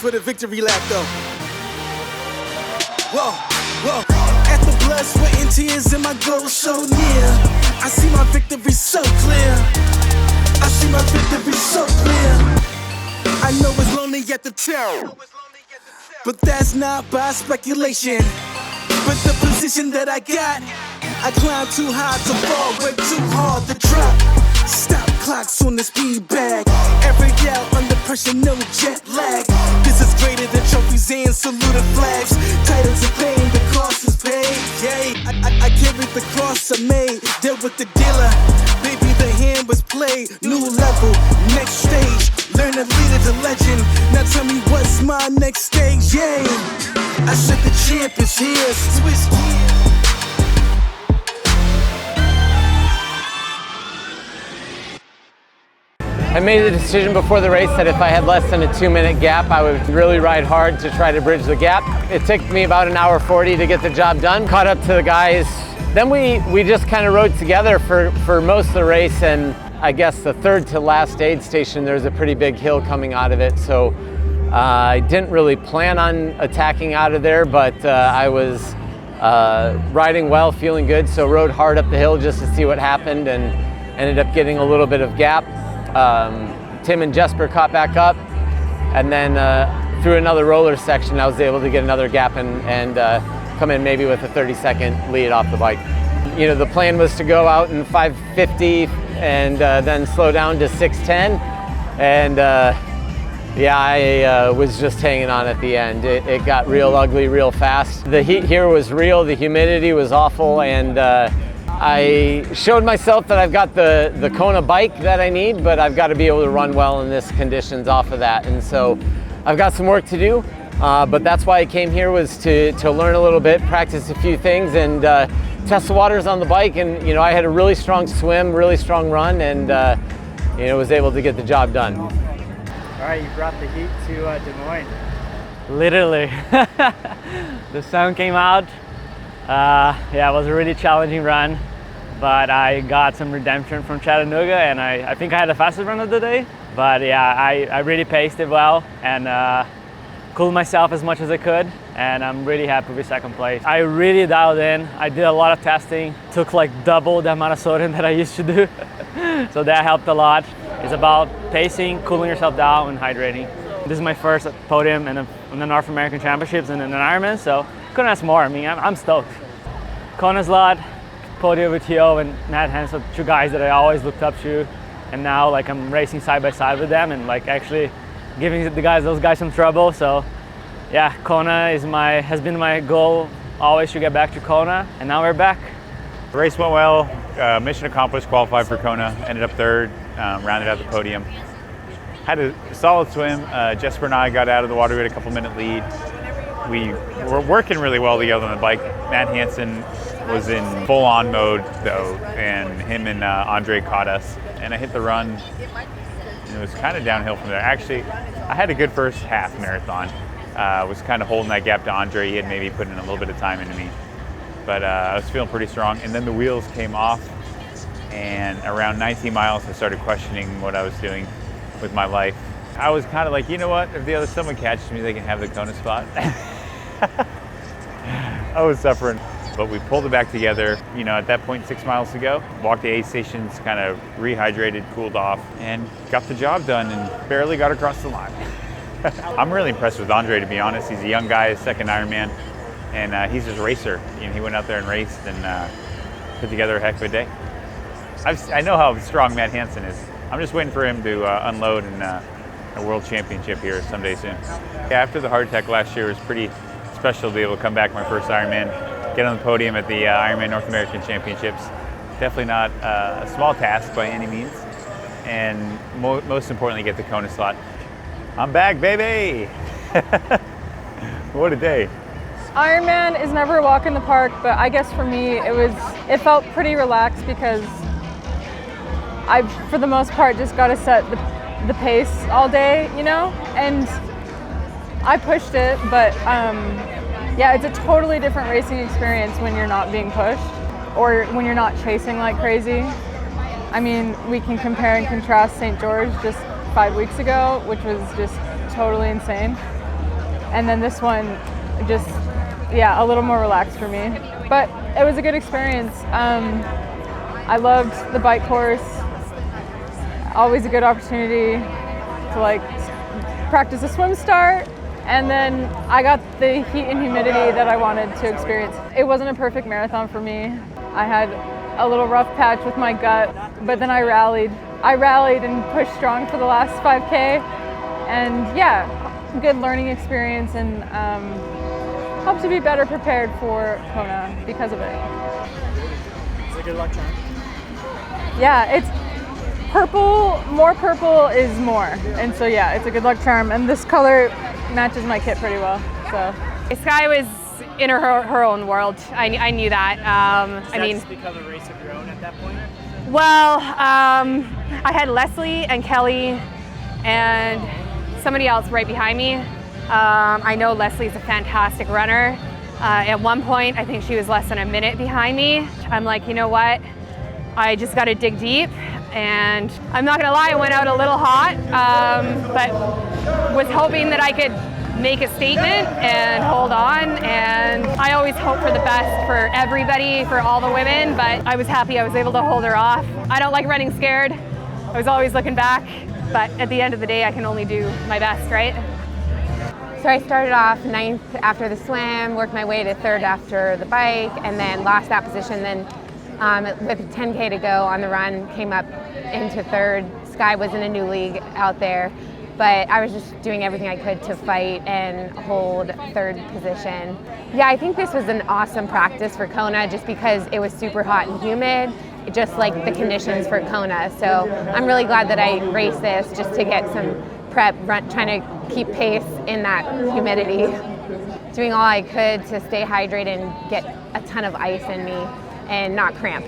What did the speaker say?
for the victory lap though. Whoa, whoa. At the blood, sweat, and tears, and my goal so near. I see my victory so clear. I see my victory so clear. I know it's lonely at the top, but that's not by speculation. But the position that I got, I climb too high to fall, way too hard to drop. Stop clocks on the speed bag. Every out under pressure, no jet lag. This is greater than trophies and saluted flags. Titles of fame, the cost is paid. Yay, I carried the cross I made. Dealt with the dealer, baby the hand was played. New level, next stage. Learn to lead as a legend. Now tell me what's my next stage. Yay, I said the champ is here. Switch gears. I made the decision before the race that if I had less than a 2-minute gap, I would really ride hard to try to bridge the gap. It took me about an hour 40 to get the job done. Caught up to the guys. Then we just kind of rode together for most of the race, and I guess the third to last aid station, there's a pretty big hill coming out of it. So I didn't really plan on attacking out of there, but I was riding well, feeling good, so rode hard up the hill just to see what happened and ended up getting a little bit of gap. Tim and Jesper caught back up, and then through another roller section I was able to get another gap and come in maybe with a 30-second lead off the bike. You know, the plan was to go out in 5:50 and then slow down to 6:10, and yeah, I was just hanging on at the end. It got real ugly real fast. The heat here was real, the humidity was awful, and I showed myself that I've got the Kona bike that I need, but I've got to be able to run well in this conditions off of that. And so I've got some work to do, but that's why I came here, was to learn a little bit, practice a few things, and test the waters on the bike. And you know, I had a really strong swim, really strong run, and you know, was able to get the job done. All right, you brought the heat to Des Moines. Literally. The sun came out. Yeah, it was a really challenging run, but I got some redemption from Chattanooga, and I think I had the fastest run of the day. But yeah, I really paced it well and cooled myself as much as I could, and I'm really happy with second place. I really dialed in. I did a lot of testing, took like double the amount of sodium that I used to do. So that helped a lot. It's about pacing, cooling yourself down, and hydrating. This is my first podium in the North American Championships and in an Ironman, so couldn't ask more. I mean, I'm stoked. Kona's lot, podium with Theo and Matt Hanson, two guys that I always looked up to, and now like I'm racing side by side with them and like actually giving those guys some trouble. So yeah, Kona has been my goal always to get back to Kona, and now we're back. The race went well, mission accomplished, qualified for Kona, ended up third, rounded out the podium. Had a solid swim. Jesper and I got out of the water, we had a couple-minute lead. We were working really well together on the bike. Matt Hanson was in full-on mode though, and him and Andre caught us. And I hit the run, and it was kind of downhill from there. Actually, I had a good first half marathon. Was kind of holding that gap to Andre. He had maybe put in a little bit of time into me. But I was feeling pretty strong. And then the wheels came off, and around 19 miles, I started questioning what I was doing with my life. I was kind of like, you know what, if someone catches me, they can have the Kona spot. I was suffering, but we pulled it back together. You know, at that point, 6 miles to go, walked the aid stations, kind of rehydrated, cooled off, and got the job done and barely got across the line. I'm really impressed with Andre, to be honest. He's a young guy, his second Ironman, and he's just a racer. You know, he went out there and raced and put together a heck of a day. I know how strong Matt Hanson is. I'm just waiting for him to unload in a world championship here someday soon. Yeah, after the heart attack last year, it was pretty special to be able to come back my first Ironman, get on the podium at the Ironman North American Championships. Definitely not a small task by any means, and most importantly, get the Kona slot. I'm back, baby! What a day. Ironman is never a walk in the park, but I guess for me it felt pretty relaxed because I, for the most part, just got to set the pace all day, you know, and I pushed it, but yeah, it's a totally different racing experience when you're not being pushed or when you're not chasing like crazy. I mean, we can compare and contrast St. George just 5 weeks ago, which was just totally insane. And then this one, just, yeah, a little more relaxed for me. But it was a good experience. I loved the bike course. Always a good opportunity to like practice a swim start. And then I got the heat and humidity that I wanted to experience. It wasn't a perfect marathon for me. I had a little rough patch with my gut, but then I rallied. I rallied and pushed strong for the last 5K. And yeah, good learning experience, and helped to be better prepared for Kona because of it. It's a good luck charm. Yeah, it's purple, more purple is more. And so yeah, it's a good luck charm. And this color matches my kit pretty well, so. Skye was in her own world. I knew that. Does that just become a race of your own at that point? Well, I had Leslie and Kelly and somebody else right behind me. I know Leslie's a fantastic runner. At one point, I think she was less than a minute behind me. I'm like, you know what? I just got to dig deep. And I'm not gonna lie, I went out a little hot, but was hoping that I could make a statement and hold on. And I always hope for the best for everybody, for all the women, but I was happy I was able to hold her off. I don't like running scared. I was always looking back, but at the end of the day, I can only do my best, right? So I started off 9th after the swim, worked my way to 3rd after the bike, and then lost that position. Then with 10K to go on the run, came up into 3rd. Skye was in a new league out there, but I was just doing everything I could to fight and hold 3rd position. Yeah, I think this was an awesome practice for Kona just because it was super hot and humid, just like the conditions for Kona. So I'm really glad that I raced this just to get some prep, trying to keep pace in that humidity. Doing all I could to stay hydrated and get a ton of ice in me and not cramp.